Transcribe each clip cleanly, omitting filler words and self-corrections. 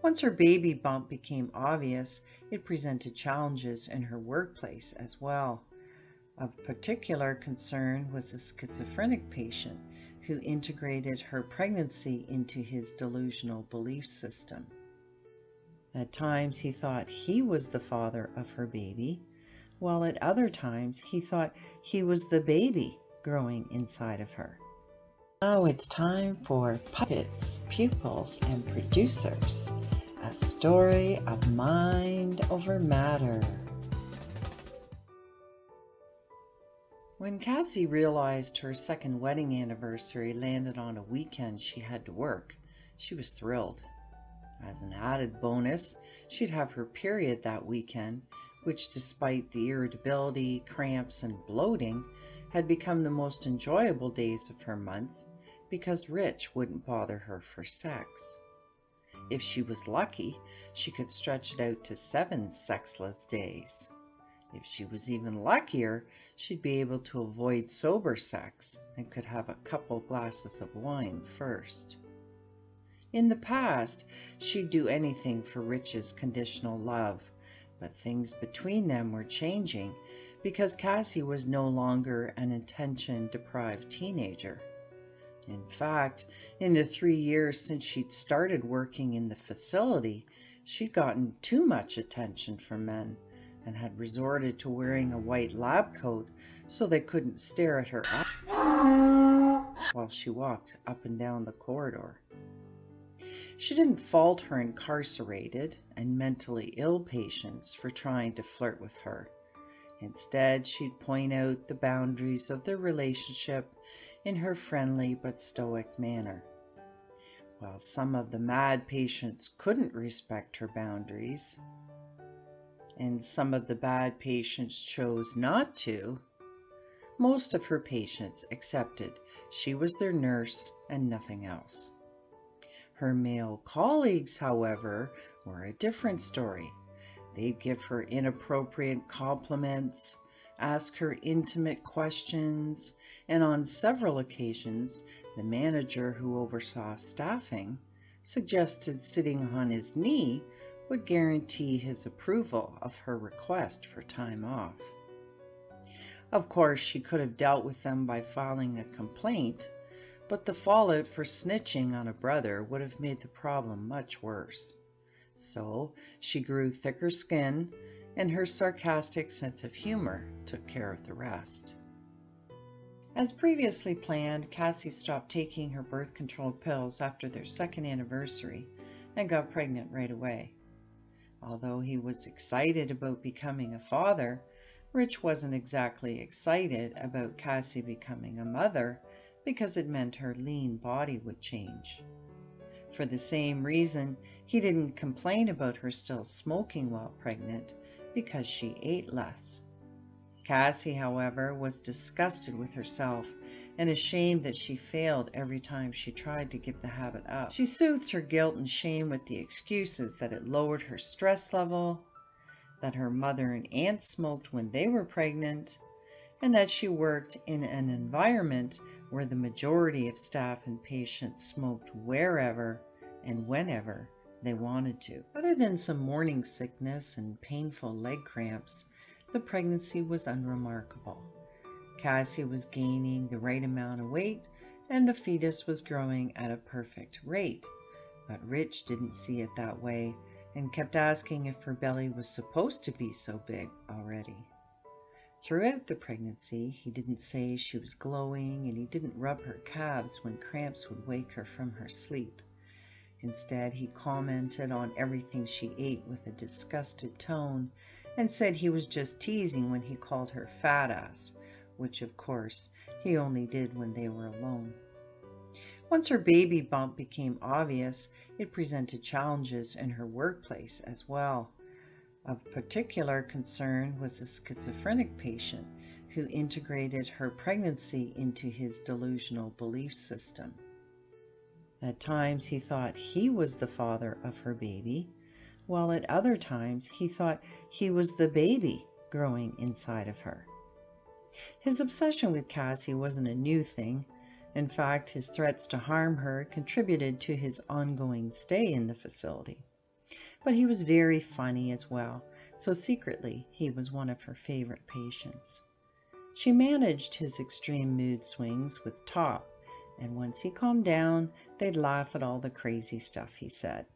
Once her baby bump became obvious, it presented challenges in her workplace as well. Of particular concern was a schizophrenic patient who integrated her pregnancy into his delusional belief system. At times he thought he was the father of her baby, while at other times he thought he was the baby growing inside of her. Now it's time for Puppets, Pupils, and Producers, a story of mind over matter. When Cassie realized her second wedding anniversary landed on a weekend she had to work, she was thrilled. As an added bonus, she'd have her period that weekend, which, despite the irritability, cramps, and bloating, had become the most enjoyable days of her month because Rich wouldn't bother her for sex. If she was lucky, she could stretch it out to 7 sexless days. If she was even luckier, she'd be able to avoid sober sex and could have a couple glasses of wine first. In the past, she'd do anything for Rich's conditional love, but things between them were changing because Cassie was no longer an attention-deprived teenager. In fact, in the 3 years since she'd started working in the facility, she'd gotten too much attention from men and had resorted to wearing a white lab coat so they couldn't stare at her while she walked up and down the corridor. She didn't fault her incarcerated and mentally ill patients for trying to flirt with her. Instead, she'd point out the boundaries of their relationship in her friendly but stoic manner. While some of the mad patients couldn't respect her boundaries, and some of the bad patients chose not to, most of her patients accepted she was their nurse and nothing else. Her male colleagues, however, were a different story. They'd give her inappropriate compliments, ask her intimate questions, and on several occasions, the manager who oversaw staffing suggested sitting on his knee would guarantee his approval of her request for time off. Of course, she could have dealt with them by filing a complaint, but the fallout for snitching on a brother would have made the problem much worse. So she grew thicker skin, and her sarcastic sense of humor took care of the rest. As previously planned, Cassie stopped taking her birth control pills after their second anniversary and got pregnant right away. Although he was excited about becoming a father, Rich wasn't exactly excited about Cassie becoming a mother because it meant her lean body would change. For the same reason, he didn't complain about her still smoking while pregnant because she ate less. Cassie, however, was disgusted with herself and ashamed that she failed every time she tried to give the habit up. She soothed her guilt and shame with the excuses that it lowered her stress level, that her mother and aunt smoked when they were pregnant, and that she worked in an environment where the majority of staff and patients smoked wherever and whenever they wanted to. Other than some morning sickness and painful leg cramps, the pregnancy was unremarkable. Cassie was gaining the right amount of weight, and the fetus was growing at a perfect rate. But Rich didn't see it that way and kept asking if her belly was supposed to be so big already. Throughout the pregnancy, he didn't say she was glowing, and he didn't rub her calves when cramps would wake her from her sleep. Instead, he commented on everything she ate with a disgusted tone and said he was just teasing when he called her fat ass, which of course he only did when they were alone. Once her baby bump became obvious, it presented challenges in her workplace as well. Of particular concern was a schizophrenic patient who integrated her pregnancy into his delusional belief system. At times he thought he was the father of her baby, while at other times he thought he was the baby growing inside of her. His obsession with Cassie wasn't a new thing. In fact, his threats to harm her contributed to his ongoing stay in the facility. But he was very funny as well, so secretly he was one of her favorite patients. She managed his extreme mood swings with Top, and once he calmed down, they'd laugh at all the crazy stuff he said.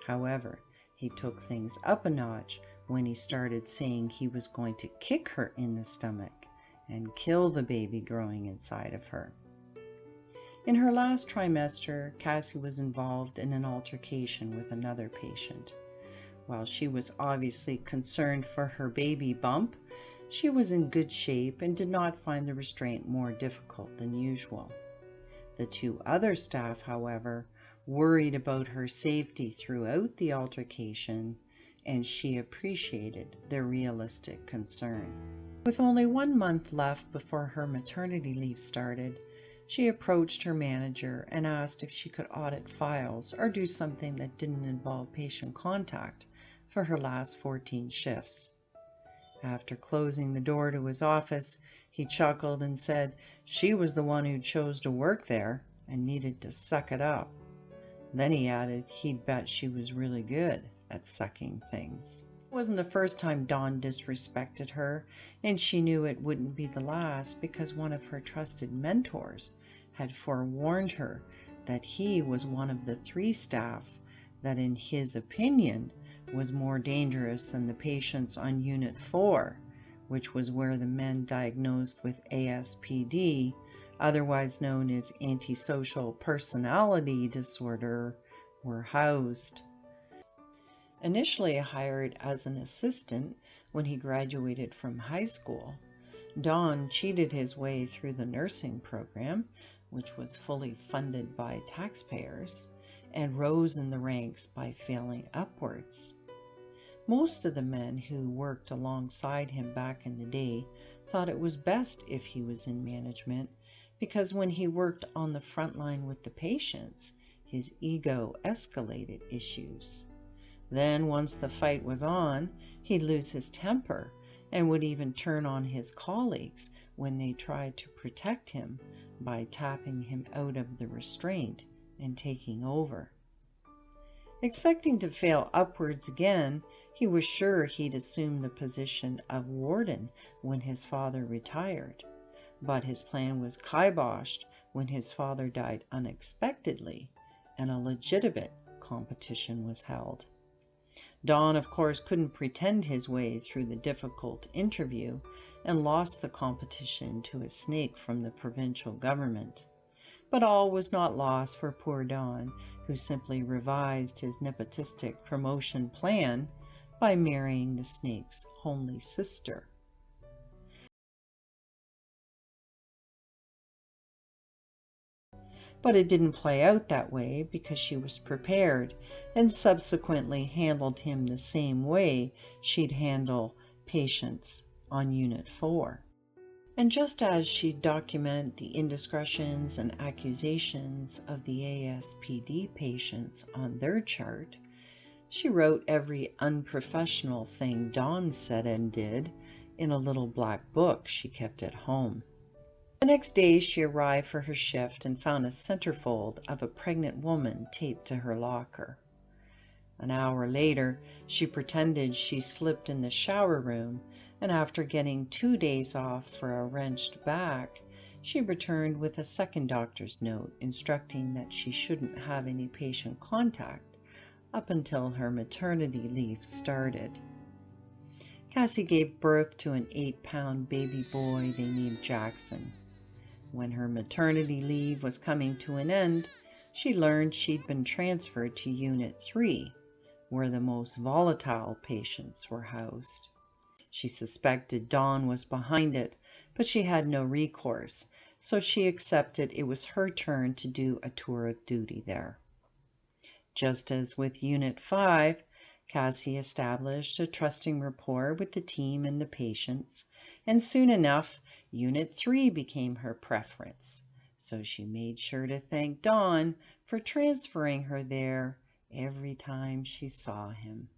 However, he took things up a notch when he started saying he was going to kick her in the stomach and kill the baby growing inside of her. In her last trimester, Cassie was involved in an altercation with another patient. While she was obviously concerned for her baby bump, she was in good shape and did not find the restraint more difficult than usual. The two other staff, however, worried about her safety throughout the altercation, and she appreciated their realistic concern. With only 1 month left before her maternity leave started, she approached her manager and asked if she could audit files or do something that didn't involve patient contact for her last 14 shifts. After closing the door to his office, he chuckled and said she was the one who chose to work there and needed to suck it up. Then he added he'd bet she was really good at sucking things. It wasn't the first time Dawn disrespected her, and she knew it wouldn't be the last because one of her trusted mentors had forewarned her that he was one of the 3 staff that, in his opinion, was more dangerous than the patients on Unit 4, which was where the men diagnosed with ASPD, otherwise known as antisocial personality disorder, were housed. Initially hired as an assistant when he graduated from high school, Don cheated his way through the nursing program, which was fully funded by taxpayers, and rose in the ranks by failing upwards. Most of the men who worked alongside him back in the day thought it was best if he was in management, because when he worked on the front line with the patients, his ego escalated issues. Then, once the fight was on, he'd lose his temper and would even turn on his colleagues when they tried to protect him by tapping him out of the restraint and taking over. Expecting to fail upwards again, he was sure he'd assume the position of warden when his father retired. But his plan was kiboshed when his father died unexpectedly and a legitimate competition was held. Don, of course, couldn't pretend his way through the difficult interview and lost the competition to a snake from the provincial government. But all was not lost for poor Don, who simply revised his nepotistic promotion plan by marrying the snake's only sister. But it didn't play out that way because she was prepared and subsequently handled him the same way she'd handle patients on Unit 4. And just as she'd document the indiscretions and accusations of the ASPD patients on their chart, she wrote every unprofessional thing Dawn said and did in a little black book she kept at home. The next day she arrived for her shift and found a centerfold of a pregnant woman taped to her locker. An hour later, she pretended she slipped in the shower room, and after getting 2 days off for a wrenched back, she returned with a second doctor's note instructing that she shouldn't have any patient contact up until her maternity leave started. Cassie gave birth to an 8-pound baby boy they named Jackson. When her maternity leave was coming to an end, she learned she'd been transferred to Unit 3, where the most volatile patients were housed. She suspected Dawn was behind it, but she had no recourse, so she accepted it was her turn to do a tour of duty there. Just as with Unit 5, Cassie established a trusting rapport with the team and the patients, and soon enough, Unit 3 became her preference, so she made sure to thank Dawn for transferring her there every time she saw him.